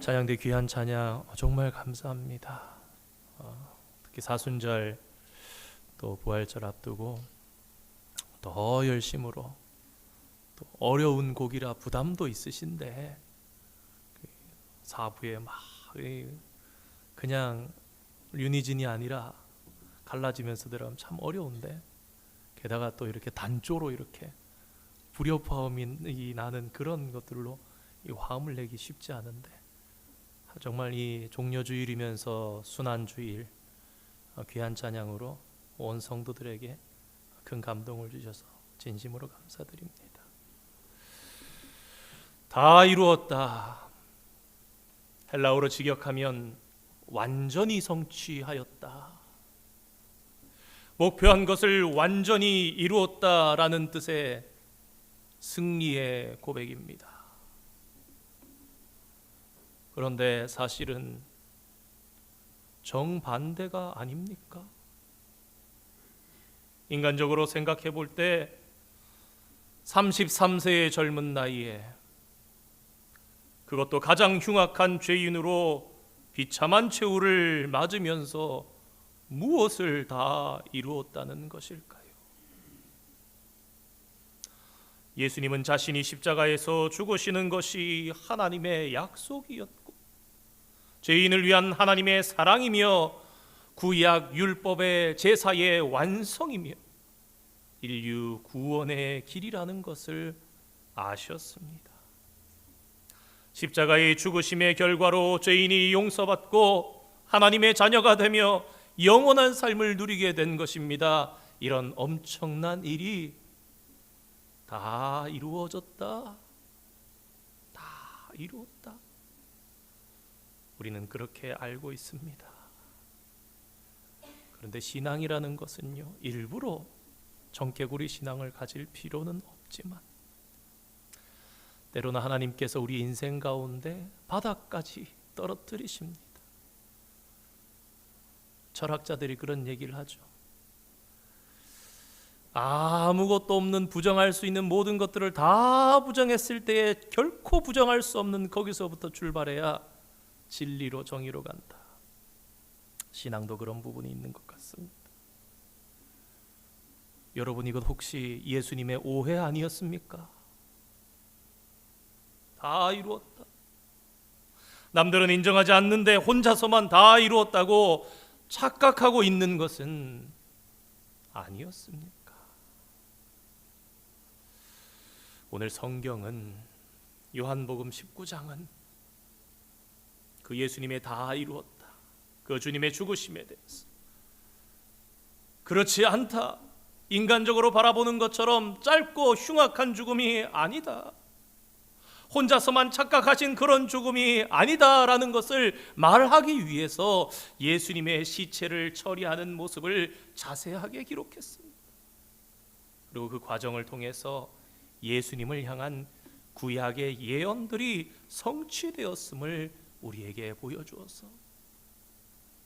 찬양대 귀한 찬양 정말 감사합니다. 특히 사순절 또 부활절 앞두고 더 열심으로 또 어려운 곡이라 부담도 있으신데 사부에 막 그냥 유니진이 아니라 갈라지면서 들어가면 참 어려운데 게다가 또 이렇게 단조로 이렇게 불협화음이 나는 그런 것들로 이 화음을 내기 쉽지 않은데 정말 이 종려주일이면서 순환주일 귀한 찬양으로 온 성도들에게 큰 감동을 주셔서 진심으로 감사드립니다. 다 이루었다. 헬라어로 직역하면 완전히 성취하였다. 목표한 것을 완전히 이루었다라는 뜻의 승리의 고백입니다. 그런데 사실은 정반대가 아닙니까? 인간적으로 생각해 볼 때 33세의 젊은 나이에 그것도 가장 흉악한 죄인으로 비참한 최후를 맞으면서 무엇을 다 이루었다는 것일까요? 예수님은 자신이 십자가에서 죽으시는 것이 하나님의 약속이었고 죄인을 위한 하나님의 사랑이며 구약 율법의 제사의 완성이며 인류 구원의 길이라는 것을 아셨습니다. 십자가의 죽으심의 결과로 죄인이 용서받고 하나님의 자녀가 되며 영원한 삶을 누리게 된 것입니다. 이런 엄청난 일이 다 이루어졌다. 다 이루었다. 우리는 그렇게 알고 있습니다. 그런데 신앙이라는 것은요, 일부러 정개구리 신앙을 가질 필요는 없지만 때로는 하나님께서 우리 인생 가운데 바닥까지 떨어뜨리십니다. 철학자들이 그런 얘기를 하죠. 아무것도 없는 부정할 수 있는 모든 것들을 다 부정했을 때에 결코 부정할 수 없는 거기서부터 출발해야 진리로 정의로 간다. 신앙도 그런 부분이 있는 것 같습니다. 여러분, 이것 혹시 예수님의 오해 아니었습니까? 다 이루었다. 남들은 인정하지 않는데 혼자서만 다 이루었다고 착각하고 있는 것은 아니었습니까? 오늘 성경은 요한복음 19장은 그 예수님의 다 이루었다, 그 주님의 죽으심에 대해서 그렇지 않다, 인간적으로 바라보는 것처럼 짧고 흉악한 죽음이 아니다, 혼자서만 착각하신 그런 죽음이 아니다라는 것을 말하기 위해서 예수님의 시체를 처리하는 모습을 자세하게 기록했습니다. 그리고 그 과정을 통해서 예수님을 향한 구약의 예언들이 성취되었음을 우리에게 보여주어서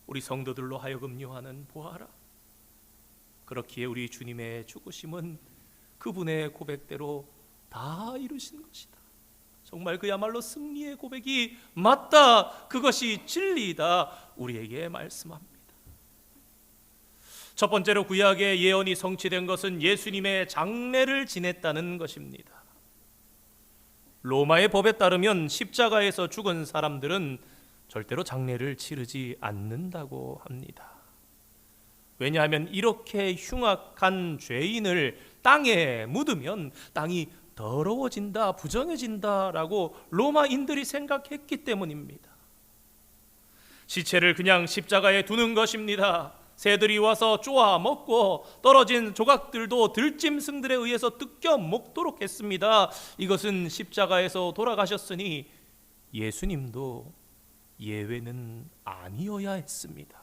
우리 성도들로 하여금 요한은 보아라, 그렇기에 우리 주님의 죽으심은 그분의 고백대로 다 이루신 것이다, 정말 그야말로 승리의 고백이 맞다, 그것이 진리이다 우리에게 말씀합니다. 첫 번째로 구약의 예언이 성취된 것은 예수님의 장례를 지냈다는 것입니다. 로마의 법에 따르면 십자가에서 죽은 사람들은 절대로 장례를 치르지 않는다고 합니다. 왜냐하면 이렇게 흉악한 죄인을 땅에 묻으면 땅이 더러워진다, 부정해진다라고 로마인들이 생각했기 때문입니다. 시체를 그냥 십자가에 두는 것입니다. 새들이 와서 쪼아 먹고 떨어진 조각들도 들짐승들에 의해서 뜯겨 먹도록 했습니다. 이것은 십자가에서 돌아가셨으니 예수님도 예외는 아니어야 했습니다.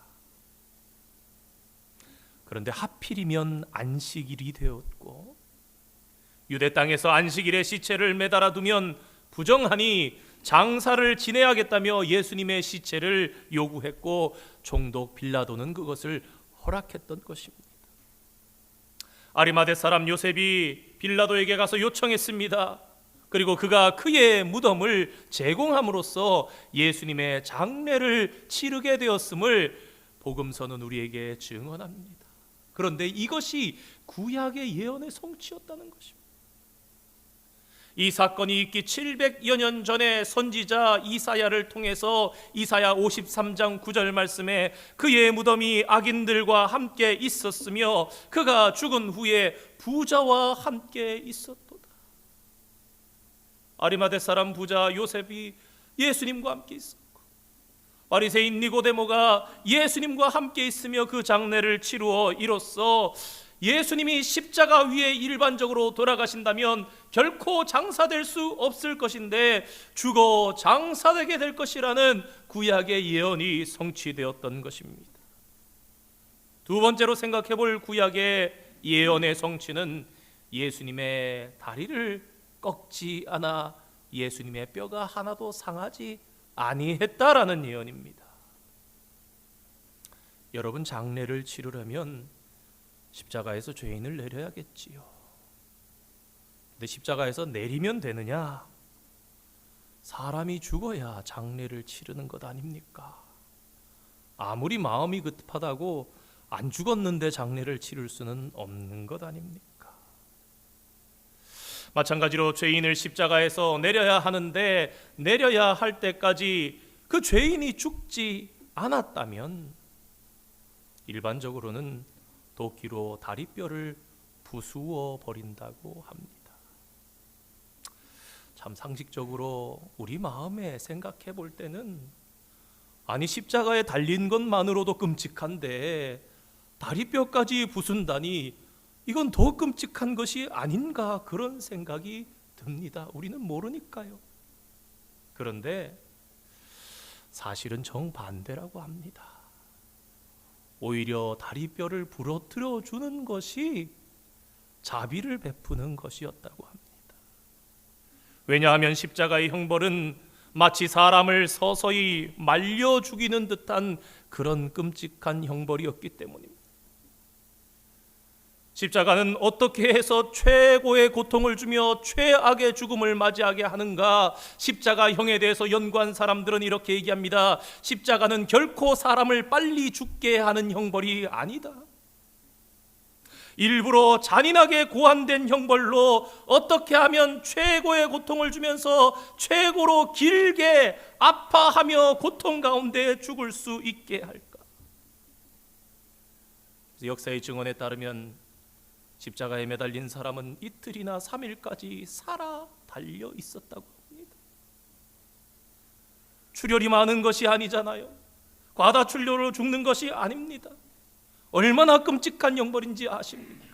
그런데 하필이면 안식일이 되었고 유대 땅에서 안식일에 시체를 매달아 두면 부정하니 장사를 지내야겠다며 예수님의 시체를 요구했고 총독 빌라도는 그것을 허락했던 것입니다. 아리마대 사람 요셉이 빌라도에게 가서 요청했습니다. 그리고 그가 그의 무덤을 제공함으로써 예수님의 장례를 치르게 되었음을 복음서는 우리에게 증언합니다. 그런데 이것이 구약의 예언의 성취였다는 것입니다. 이 사건이 있기 700여 년 전에 선지자 이사야를 통해서 이사야 53장 9절 말씀에 그의 무덤이 악인들과 함께 있었으며 그가 죽은 후에 부자와 함께 있었도다. 아리마대 사람 부자 요셉이 예수님과 함께 있었고 바리새인 니고데모가 예수님과 함께 있으며 그 장례를 치루어 이로써 예수님이 십자가 위에 일반적으로 돌아가신다면 결코 장사될 수 없을 것인데 죽어 장사되게 될 것이라는 구약의 예언이 성취되었던 것입니다. 두 번째로 생각해 볼 구약의 예언의 성취는 예수님의 다리를 꺾지 않아 예수님의 뼈가 하나도 상하지 아니했다라는 예언입니다. 여러분, 장례를 치르려면 십자가에서 죄인을 내려야겠지요. 근데 십자가에서 내리면 되느냐? 사람이 죽어야 장례를 치르는 것 아닙니까? 아무리 마음이 급하다고 안 죽었는데 장례를 치를 수는 없는 것 아닙니까? 마찬가지로 죄인을 십자가에서 내려야 하는데 내려야 할 때까지 그 죄인이 죽지 않았다면 일반적으로는 도끼로 다리뼈를 부수어 버린다고 합니다. 참 상식적으로 우리 마음에 생각해 볼 때는 아니 십자가에 달린 것만으로도 끔찍한데 다리뼈까지 부순다니 이건 더 끔찍한 것이 아닌가 그런 생각이 듭니다. 우리는 모르니까요. 그런데 사실은 정반대라고 합니다. 오히려 다리뼈를 부러뜨려 주는 것이 자비를 베푸는 것이었다고 합니다. 왜냐하면 십자가의 형벌은 마치 사람을 서서히 말려 죽이는 듯한 그런 끔찍한 형벌이었기 때문입니다. 십자가는 어떻게 해서 최고의 고통을 주며 최악의 죽음을 맞이하게 하는가? 십자가형에 대해서 연구한 사람들은 이렇게 얘기합니다. 십자가는 결코 사람을 빨리 죽게 하는 형벌이 아니다. 일부러 잔인하게 고안된 형벌로 어떻게 하면 최고의 고통을 주면서 최고로 길게 아파하며 고통 가운데 죽을 수 있게 할까? 역사의 증언에 따르면 십자가에 매달린 사람은 이틀이나 3일까지 살아 달려 있었다고 합니다. 출혈이 많은 것이 아니잖아요. 과다출혈로 죽는 것이 아닙니다. 얼마나 끔찍한 형벌인지 아십니까?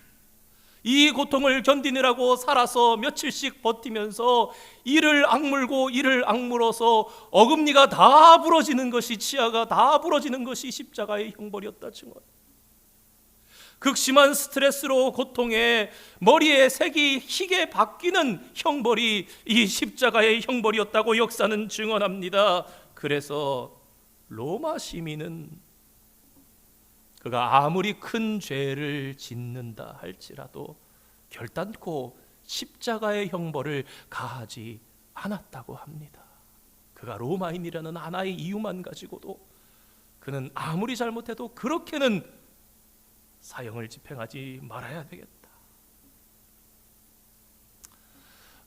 이 고통을 견디느라고 살아서 며칠씩 버티면서 이를 악물고 이를 악물어서 어금니가 다 부러지는 것이, 치아가 다 부러지는 것이 십자가의 형벌이었다 증언. 극심한 스트레스로 고통에 머리의 색이 희게 바뀌는 형벌이 이 십자가의 형벌이었다고 역사는 증언합니다. 그래서 로마 시민은 그가 아무리 큰 죄를 짓는다 할지라도 결단코 십자가의 형벌을 가하지 않았다고 합니다. 그가 로마인이라는 하나의 이유만 가지고도 그는 아무리 잘못해도 그렇게는 사형을 집행하지 말아야 되겠다.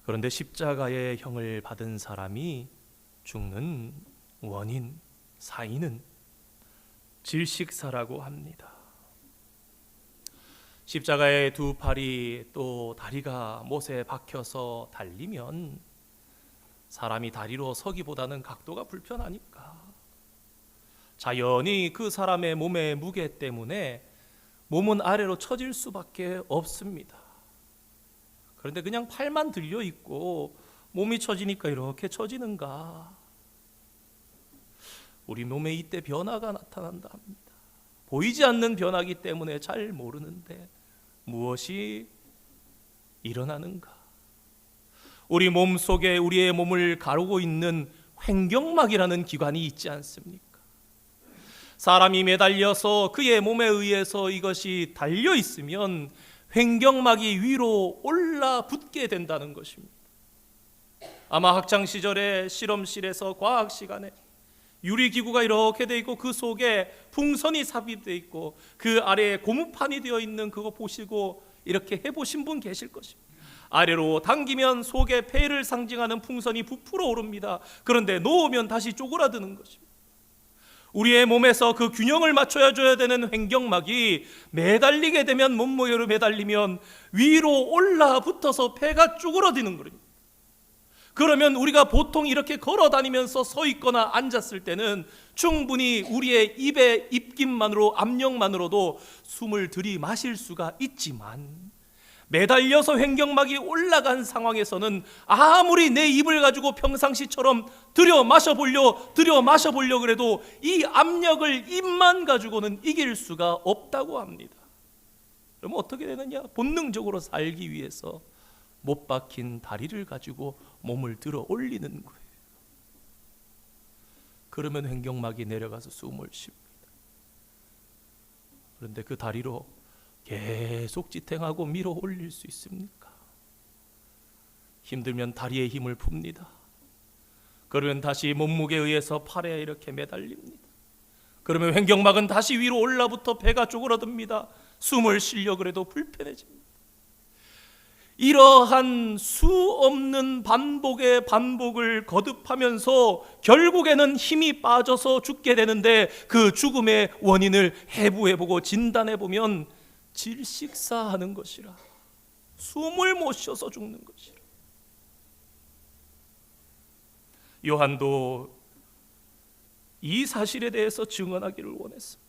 그런데 십자가의 형을 받은 사람이 죽는 원인, 사인은 질식사라고 합니다. 십자가의 두 팔이 또 다리가 못에 박혀서 달리면 사람이 다리로 서기보다는 각도가 불편하니까 자연히 그 사람의 몸의 무게 때문에 몸은 아래로 처질 수밖에 없습니다. 그런데 그냥 팔만 들려 있고 몸이 처지니까 이렇게 처지는가? 우리 몸에 이때 변화가 나타난다 합니다. 보이지 않는 변화이기 때문에 잘 모르는데 무엇이 일어나는가? 우리 몸 속에 우리의 몸을 가르고 있는 횡격막이라는 기관이 있지 않습니까? 사람이 매달려서 그의 몸에 의해서 이것이 달려 있으면 횡격막이 위로 올라붙게 된다는 것입니다. 아마 학창 시절에 실험실에서 과학 시간에 유리기구가 이렇게 돼 있고 그 속에 풍선이 삽입돼 있고 그 아래에 고무판이 되어 있는 그거 보시고 이렇게 해보신 분 계실 것입니다. 아래로 당기면 속에 폐를 상징하는 풍선이 부풀어 오릅니다. 그런데 놓으면 다시 쪼그라드는 것입니다. 우리의 몸에서 그 균형을 맞춰줘야 되는 횡격막이 매달리게 되면, 몸무게로 매달리면 위로 올라붙어서 폐가 쭈그러드는 거예요. 그러면 우리가 보통 이렇게 걸어 다니면서 서 있거나 앉았을 때는 충분히 우리의 입의 입김만으로, 압력만으로도 숨을 들이마실 수가 있지만, 매달려서 횡격막이 올라간 상황에서는 아무리 내 입을 가지고 평상시처럼 들여 마셔보려 그래도 이 압력을 입만 가지고는 이길 수가 없다고 합니다. 그럼 어떻게 되느냐? 본능적으로 살기 위해서 못 박힌 다리를 가지고 몸을 들어 올리는 거예요. 그러면 횡격막이 내려가서 숨을 쉽니다. 그런데 그 다리로 계속 지탱하고 밀어 올릴 수 있습니까? 힘들면 다리에 힘을 풉니다. 그러면 다시 몸무게에 의해서 팔에 이렇게 매달립니다. 그러면 횡격막은 다시 위로 올라붙어 배가 쪼그라듭니다. 숨을 쉬려고 해도 불편해집니다. 이러한 수 없는 반복의 반복을 거듭하면서 결국에는 힘이 빠져서 죽게 되는데, 그 죽음의 원인을 해부해보고 진단해보면 질식사하는 것이라, 숨을 못 쉬어서 죽는 것이라. 요한도 이 사실에 대해서 증언하기를 원했습니다.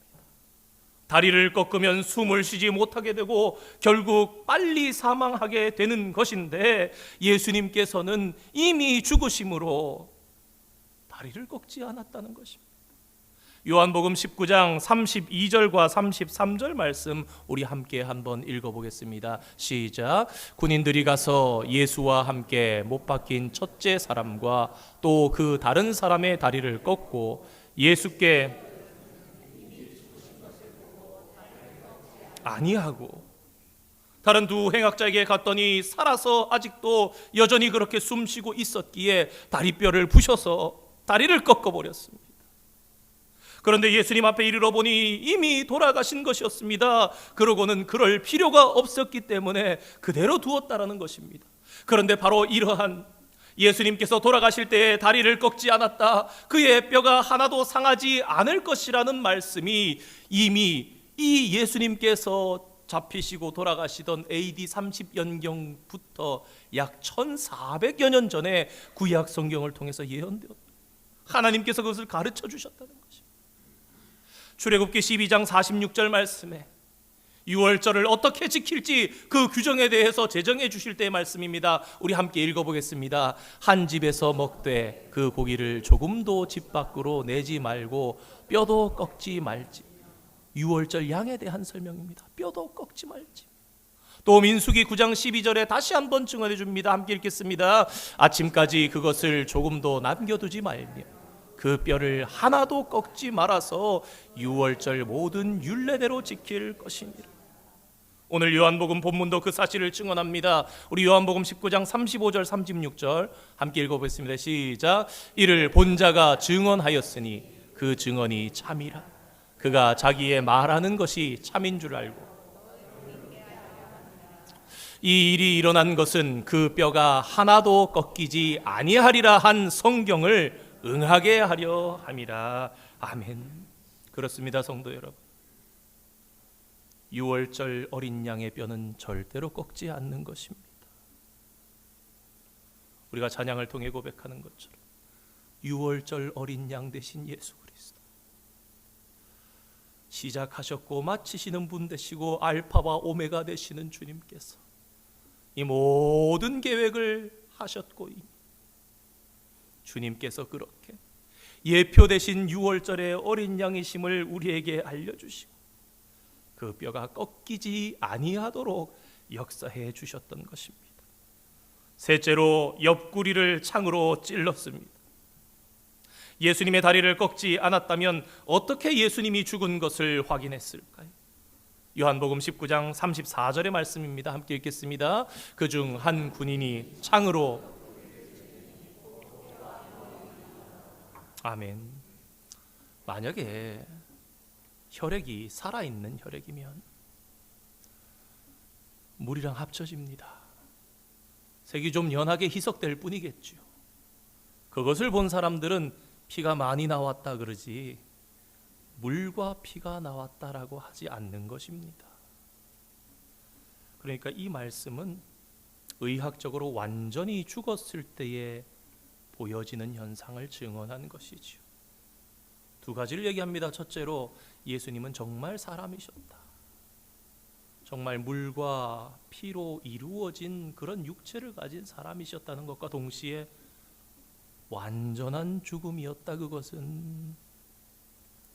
다리를 꺾으면 숨을 쉬지 못하게 되고 결국 빨리 사망하게 되는 것인데, 예수님께서는 이미 죽으심으로 다리를 꺾지 않았다는 것입니다. 요한복음 19장 32절과 33절 말씀 우리 함께 한번 읽어보겠습니다. 시작. 군인들이 가서 예수와 함께 못 박힌 첫째 사람과 또 그 다른 사람의 다리를 꺾고 예수께 아니하고 다른 두 행악자에게 갔더니 살아서 아직도 여전히 그렇게 숨쉬고 있었기에 다리뼈를 부셔서 다리를 꺾어버렸습니다. 그런데 예수님 앞에 이르러 보니 이미 돌아가신 것이었습니다. 그러고는 그럴 필요가 없었기 때문에 그대로 두었다라는 것입니다. 그런데 바로 이러한 예수님께서 돌아가실 때에 다리를 꺾지 않았다, 그의 뼈가 하나도 상하지 않을 것이라는 말씀이 이미 이 예수님께서 잡히시고 돌아가시던 AD 30년경부터 약 1400여 년 전에 구약 성경을 통해서 예언되었다. 하나님께서 그것을 가르쳐 주셨다는 것입니다. 출애굽기 12장 46절 말씀에 유월절을 어떻게 지킬지 그 규정에 대해서 제정해 주실 때의 말씀입니다. 우리 함께 읽어보겠습니다. 한 집에서 먹되 그 고기를 조금도 집 밖으로 내지 말고 뼈도 꺾지 말지. 유월절 양에 대한 설명입니다. 뼈도 꺾지 말지. 또 민수기 9장 12절에 다시 한번 증언해 줍니다. 함께 읽겠습니다. 아침까지 그것을 조금도 남겨두지 말며 그 뼈를 하나도 꺾지 말아서 유월절 모든 율례대로 지킬 것이니라. 오늘 요한복음 본문도 그 사실을 증언합니다. 우리 요한복음 19장 35절 36절 함께 읽어보겠습니다. 시작. 이를 본 자가 증언하였으니 그 증언이 참이라. 그가 자기의 말하는 것이 참인 줄 알고 이 일이 일어난 것은 그 뼈가 하나도 꺾이지 아니하리라 한 성경을 응하게 하려 함이라. 아멘. 그렇습니다, 성도 여러분. 유월절 어린 양의 뼈는 절대로 꺾지 않는 것입니다. 우리가 찬양을 통해 고백하는 것처럼 유월절 어린 양 되신 예수 그리스도, 시작하셨고 마치시는 분 되시고 알파와 오메가 되시는 주님께서 이 모든 계획을 하셨고, 주님께서 그렇게 예표 되신 유월절의 어린 양이심을 우리에게 알려주시고 그 뼈가 꺾이지 아니하도록 역사해 주셨던 것입니다. 셋째로 옆구리를 창으로 찔렀습니다. 예수님의 다리를 꺾지 않았다면 어떻게 예수님이 죽은 것을 확인했을까요? 요한복음 19장 34절의 말씀입니다. 함께 읽겠습니다. 그중 한 군인이 창으로 아멘. 만약에 혈액이 살아있는 혈액이면 물이랑 합쳐집니다. 색이 좀 연하게 희석될 뿐이겠죠. 그것을 본 사람들은 피가 많이 나왔다 그러지 물과 피가 나왔다라고 하지 않는 것입니다. 그러니까 이 말씀은 의학적으로 완전히 죽었을 때에 보여지는 현상을 증언한 것이죠. 두 가지를 얘기합니다. 첫째로 예수님은 정말 사람이셨다. 정말 물과 피로 이루어진 그런 육체를 가진 사람이셨다는 것과 동시에 완전한 죽음이었다. 그것은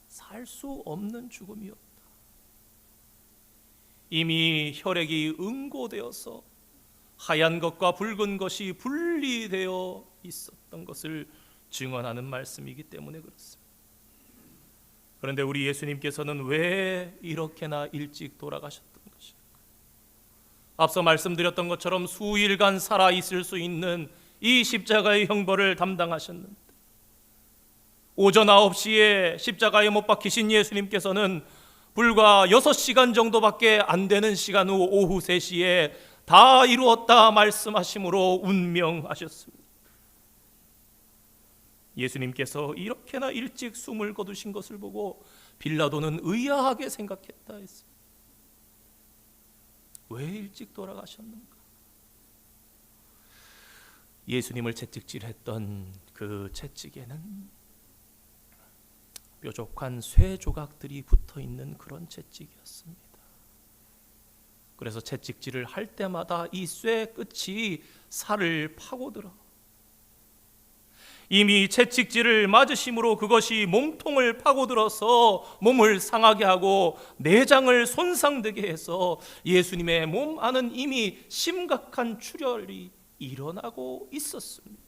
살 수 없는 죽음이었다. 이미 혈액이 응고되어서 하얀 것과 붉은 것이 분리되어 있었던 것을 증언하는 말씀이기 때문에 그렇습니다. 그런데 우리 예수님께서는 왜 이렇게나 일찍 돌아가셨던 것일까? 앞서 말씀드렸던 것처럼 수일간 살아있을 수 있는 이 십자가의 형벌을 담당하셨는데 오전 9시에 십자가에 못 박히신 예수님께서는 불과 6시간 정도밖에 안 되는 시간 후 오후 3시에 다 이루었다 말씀하심으로 운명하셨습니다. 예수님께서 이렇게나 일찍 숨을 거두신 것을 보고 빌라도는 의아하게 생각했다 했습니다. 왜 일찍 돌아가셨는가? 예수님을 채찍질했던 그 채찍에는 뾰족한 쇠 조각들이 붙어 있는 그런 채찍이었습니다. 그래서 채찍질을 할 때마다 이 쇠 끝이 살을 파고들어 이미 채찍질을 맞으심으로 그것이 몸통을 파고들어서 몸을 상하게 하고 내장을 손상되게 해서 예수님의 몸 안은 이미 심각한 출혈이 일어나고 있었습니다.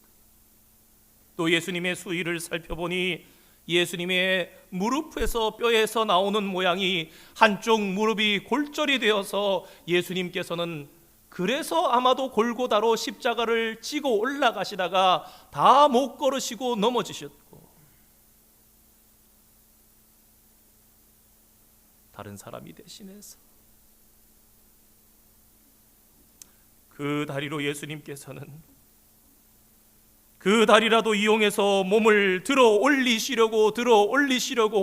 또 예수님의 수의를 살펴보니 예수님의 무릎에서 뼈에서 나오는 모양이 한쪽 무릎이 골절이 되어서 예수님께서는 그래서 아마도 골고다로 십자가를 지고 올라가시다가 다 못 걸으시고 넘어지셨고 다른 사람이 대신해서 그 다리로 예수님께서는 그 다리라도 이용해서 몸을 들어 올리시려고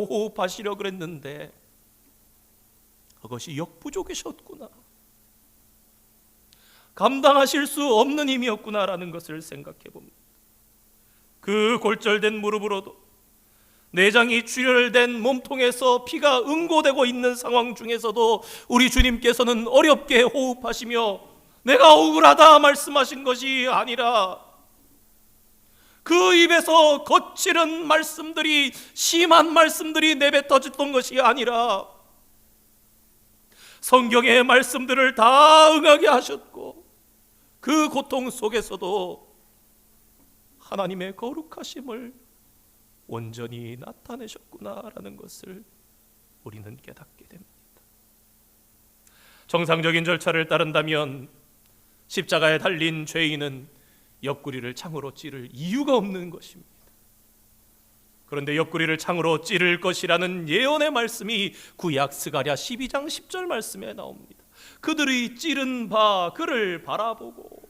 호흡하시려고 그랬는데 그것이 역부족이셨구나, 감당하실 수 없는 힘이었구나라는 것을 생각해 봅니다. 그 골절된 무릎으로도 내장이 출혈된 몸통에서 피가 응고되고 있는 상황 중에서도 우리 주님께서는 어렵게 호흡하시며 내가 억울하다 말씀하신 것이 아니라 그 입에서 거칠은 말씀들이, 심한 말씀들이 내뱉어졌던 것이 아니라 성경의 말씀들을 다 응하게 하셨고 그 고통 속에서도 하나님의 거룩하심을 온전히 나타내셨구나라는 것을 우리는 깨닫게 됩니다. 정상적인 절차를 따른다면 십자가에 달린 죄인은 옆구리를 창으로 찌를 이유가 없는 것입니다. 그런데 옆구리를 창으로 찌를 것이라는 예언의 말씀이 구약 스가랴 12장 10절 말씀에 나옵니다. 그들이 찌른 바 그를 바라보고.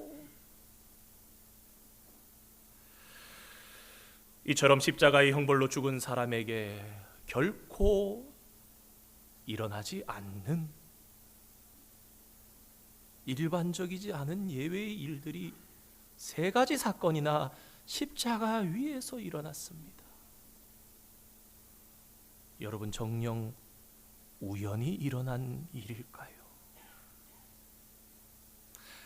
이처럼 십자가의 형벌로 죽은 사람에게 결코 일어나지 않는 일반적이지 않은 예외의 일들이 3가지 사건이나 십자가 위에서 일어났습니다. 여러분, 정녕 우연히 일어난 일일까요?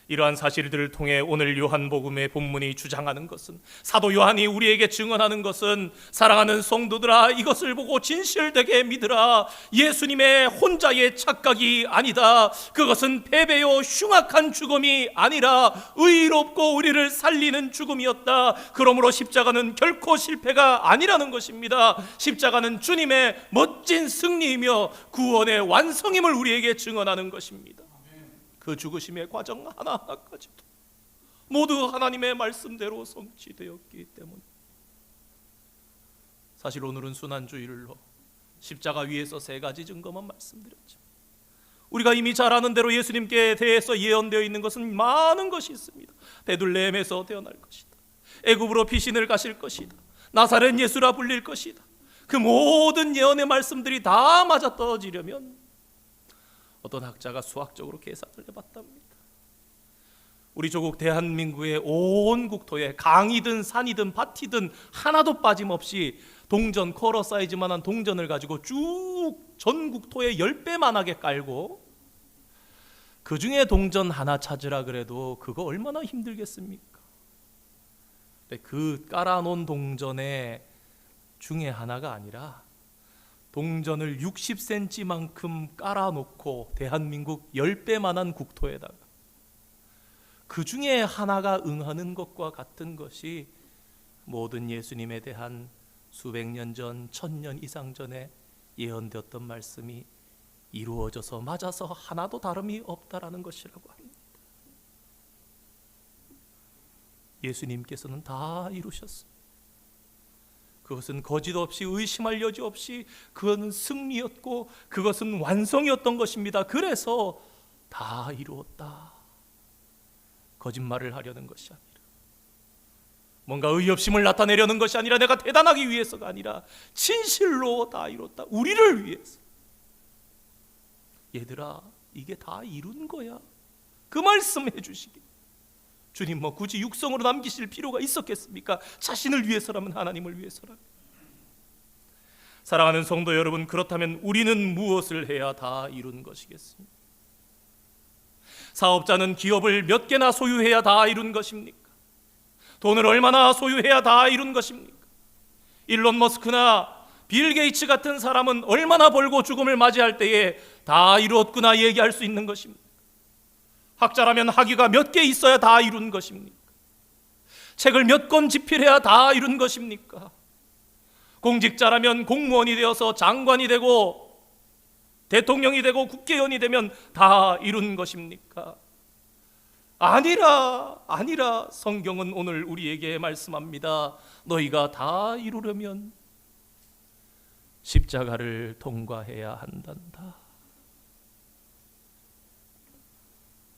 이러한 사실들을 통해 오늘 요한복음의 본문이 주장하는 것은, 사도 요한이 우리에게 증언하는 것은, 사랑하는 성도들아 이것을 보고 진실되게 믿으라. 예수님의 혼자의 착각이 아니다. 그것은 패배요 흉악한 죽음이 아니라 의롭고 우리를 살리는 죽음이었다. 그러므로 십자가는 결코 실패가 아니라는 것입니다. 십자가는 주님의 멋진 승리이며 구원의 완성임을 우리에게 증언하는 것입니다. 그 죽으심의 과정 하나하나까지도 모두 하나님의 말씀대로 성취되었기 때문에 사실 오늘은 순환주일로 십자가 위에서 세 가지 증거만 말씀드렸죠. 우리가 이미 잘 아는 대로 예수님께 대해서 예언되어 있는 것은 많은 것이 있습니다. 베들레헴에서 태어날 것이다, 애굽으로 피신을 가실 것이다, 나사렛 예수라 불릴 것이다. 그 모든 예언의 말씀들이 다 맞아떨어지려면 어떤 학자가 수학적으로 계산을 해봤답니다. 우리 조국 대한민국의 온 국토에 강이든 산이든 밭이든 하나도 빠짐없이 동전 쿼러 사이즈만한 동전을 가지고 쭉 전 국토에 10배만하게 깔고 그 중에 동전 하나 찾으라 그래도 그거 얼마나 힘들겠습니까? 그 깔아놓은 동전의 중에 하나가 아니라 동전을 60cm만큼 깔아놓고 대한민국 10배만한 국토에다가 그 중에 하나가 응하는 것과 같은 것이 모든 예수님에 대한 수백 년 전, 1000년 이상 전에 예언되었던 말씀이 이루어져서 맞아서 하나도 다름이 없다라는 것이라고 합니다. 예수님께서는 다 이루셨습니다. 그것은 거짓 없이 의심할 여지 없이 그것은 승리였고 그것은 완성이었던 것입니다. 그래서 다 이루었다. 거짓말을 하려는 것이 아니라, 뭔가 의협심을 나타내려는 것이 아니라, 내가 대단하기 위해서가 아니라 진실로 다 이뤘다. 우리를 위해서. 얘들아, 이게 다 이룬 거야. 그 말씀 해주시기. 주님 굳이 육성으로 남기실 필요가 있었겠습니까? 자신을 위해서라면, 하나님을 위해서라면. 사랑하는 성도 여러분, 그렇다면 우리는 무엇을 해야 다 이룬 것이겠습니까? 사업자는 기업을 몇 개나 소유해야 다 이룬 것입니까? 돈을 얼마나 소유해야 다 이룬 것입니까? 일론 머스크나 빌 게이츠 같은 사람은 얼마나 벌고 죽음을 맞이할 때에 다 이루었구나 얘기할 수 있는 것입니까? 학자라면 학위가 몇 개 있어야 다 이룬 것입니까? 책을 몇 권 집필해야 다 이룬 것입니까? 공직자라면 공무원이 되어서 장관이 되고 대통령이 되고 국회의원이 되면 다 이룬 것입니까? 아니라 성경은 오늘 우리에게 말씀합니다. 너희가 다 이루려면 십자가를 통과해야 한단다.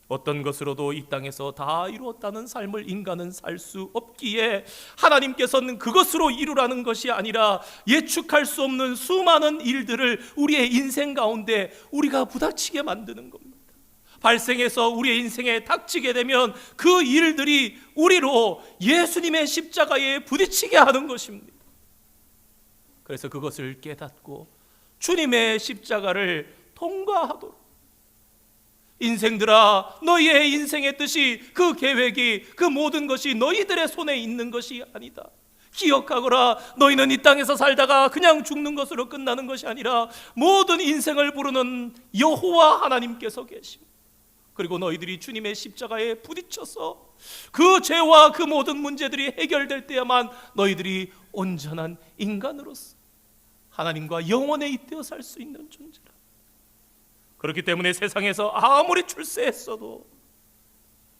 어떤 것으로도 이 땅에서 다 이루었다는 삶을 인간은 살 수 없기에 하나님께서는 그것으로 이루라는 것이 아니라 예측할 수 없는 수많은 일들을 우리의 인생 가운데 우리가 부닥치게 만드는 겁니다. 발생해서 우리의 인생에 닥치게 되면 그 일들이 우리로 예수님의 십자가에 부딪히게 하는 것입니다. 그래서 그것을 깨닫고 주님의 십자가를 통과하도록, 인생들아, 너희의 인생의 뜻이, 그 계획이, 그 모든 것이 너희들의 손에 있는 것이 아니다. 기억하거라. 너희는 이 땅에서 살다가 그냥 죽는 것으로 끝나는 것이 아니라 모든 인생을 부르는 여호와 하나님께서 계십니다. 그리고 너희들이 주님의 십자가에 부딪혀서 그 죄와 그 모든 문제들이 해결될 때야만 너희들이 온전한 인간으로서 하나님과 영원에 잇대어 살 수 있는 존재라. 그렇기 때문에 세상에서 아무리 출세했어도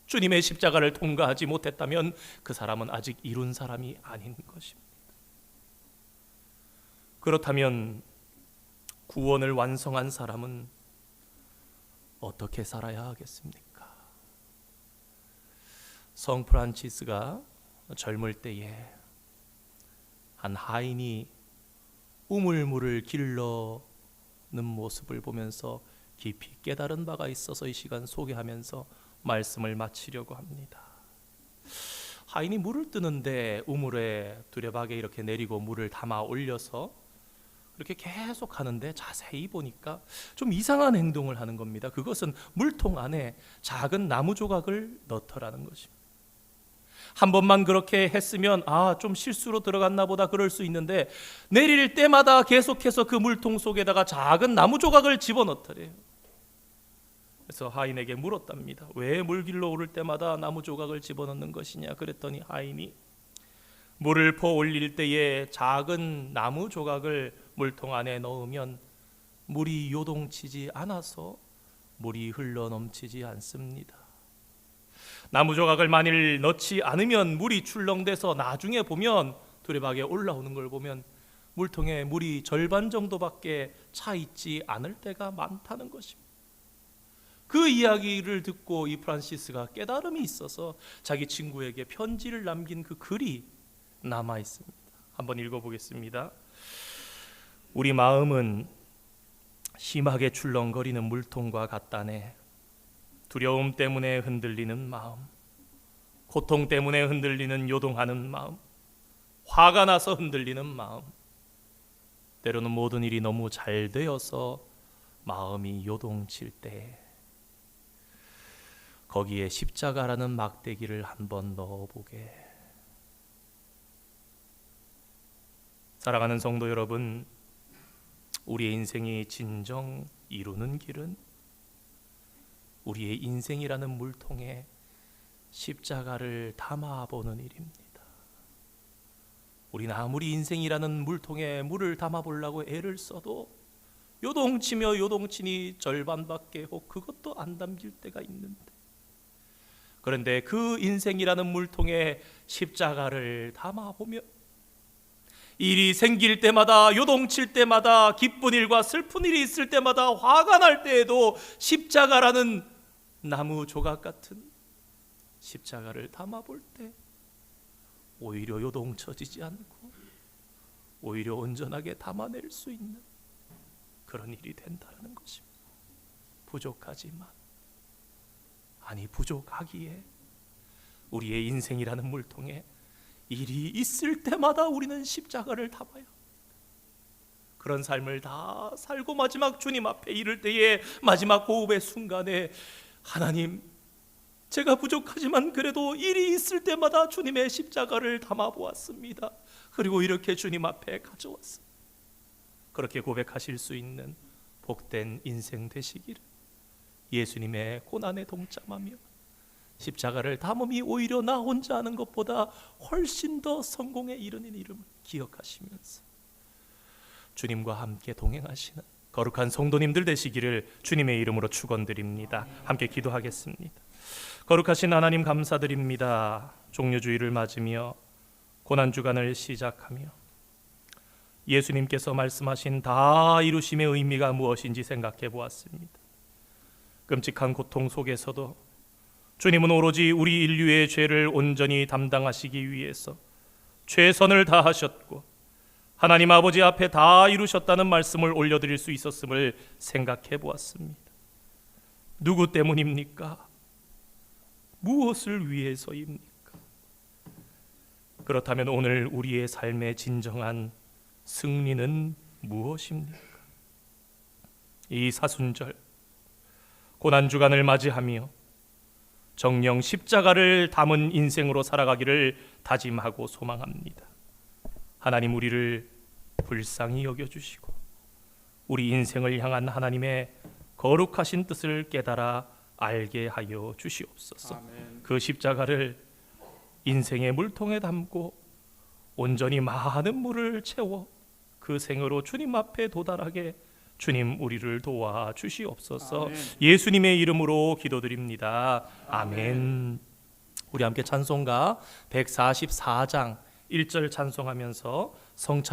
주님의 십자가를 통과하지 못했다면 그 사람은 아직 이룬 사람이 아닌 것입니다. 그렇다면 구원을 완성한 사람은 어떻게 살아야 하겠습니까? 성 프란치스가 젊을 때에 한 하인이 우물물을 길러는 모습을 보면서 깊이 깨달은 바가 있어서 이 시간 소개하면서 말씀을 마치려고 합니다. 하인이 물을 뜨는데 우물에 두레박에 이렇게 내리고 물을 담아 올려서 이렇게 계속 하는데 자세히 보니까 좀 이상한 행동을 하는 겁니다. 그것은 물통 안에 작은 나무 조각을 넣더라는 것입니다. 한 번만 그렇게 했으면 좀 실수로 들어갔나 보다 그럴 수 있는데, 내릴 때마다 계속해서 그 물통 속에다가 작은 나무 조각을 집어넣더래요. 그래서 하인에게 물었답니다. 왜 물길로 오를 때마다 나무 조각을 집어넣는 것이냐? 그랬더니 하인이 물을 퍼 올릴 때에 작은 나무 조각을 물통 안에 넣으면 물이 요동치지 않아서 물이 흘러 넘치지 않습니다. 나무 조각을 만일 넣지 않으면 물이 출렁대서 나중에 보면 두레박에 올라오는 걸 보면 물통에 물이 절반 정도밖에 차 있지 않을 때가 많다는 것입니다. 그 이야기를 듣고 이 프란시스가 깨달음이 있어서 자기 친구에게 편지를 남긴 그 글이 남아 있습니다. 한번 읽어보겠습니다. 우리 마음은 심하게 출렁거리는 물통과 같다네. 두려움 때문에 흔들리는 마음, 고통 때문에 흔들리는 요동하는 마음, 화가 나서 흔들리는 마음, 때로는 모든 일이 너무 잘 되어서 마음이 요동칠 때 거기에 십자가라는 막대기를 한번 넣어보게. 사랑하는 성도 여러분, 우리의 인생이 진정 이루는 길은 우리의 인생이라는 물통에 십자가를 담아보는 일입니다. 우리는 아무리 인생이라는 물통에 물을 담아보려고 애를 써도 요동치며 요동치니 절반밖에 혹 그것도 안 담길 때가 있는데, 그런데 그 인생이라는 물통에 십자가를 담아보면 일이 생길 때마다, 요동칠 때마다, 기쁜 일과 슬픈 일이 있을 때마다, 화가 날 때에도 십자가라는 나무 조각 같은 십자가를 담아볼 때 오히려 요동쳐지지 않고 오히려 온전하게 담아낼 수 있는 그런 일이 된다는 것입니다. 부족하지만, 아니 부족하기에 우리의 인생이라는 물통에 일이 있을 때마다 우리는 십자가를 담아야 합니다. 그런 삶을 다 살고 마지막 주님 앞에 이를 때에 마지막 호흡의 순간에 하나님, 제가 부족하지만 그래도 일이 있을 때마다 주님의 십자가를 담아보았습니다. 그리고 이렇게 주님 앞에 가져왔습니다. 그렇게 고백하실 수 있는 복된 인생 되시기를 예수님의 고난에 동참하며 십자가를 담음이 오히려 나 혼자 하는 것보다 훨씬 더 성공에 이르는 이름을 기억하시면서 주님과 함께 동행하시는 거룩한 성도님들 되시기를 주님의 이름으로 축원드립니다. 함께 기도하겠습니다. 거룩하신 하나님, 감사드립니다. 종료주일을 맞으며 고난주간을 시작하며 예수님께서 말씀하신 다 이루심의 의미가 무엇인지 생각해 보았습니다. 끔찍한 고통 속에서도 주님은 오로지 우리 인류의 죄를 온전히 담당하시기 위해서 최선을 다하셨고 하나님 아버지 앞에 다 이루셨다는 말씀을 올려드릴 수 있었음을 생각해 보았습니다. 누구 때문입니까? 무엇을 위해서입니까? 그렇다면 오늘 우리의 삶의 진정한 승리는 무엇입니까? 이 사순절 고난주간을 맞이하며 정령 십자가를 담은 인생으로 살아가기를 다짐하고 소망합니다. 하나님, 우리를 불쌍히 여겨주시고 우리 인생을 향한 하나님의 거룩하신 뜻을 깨달아 알게 하여 주시옵소서. 아멘. 그 십자가를 인생의 물통에 담고 온전히 많은 물을 채워 그 생으로 주님 앞에 도달하게 주님 우리를 도와 주시옵소서. 아멘. 예수님의 이름으로 기도드립니다. 아멘. 우리 함께 찬송가 144장 1절 찬송하면서 성찬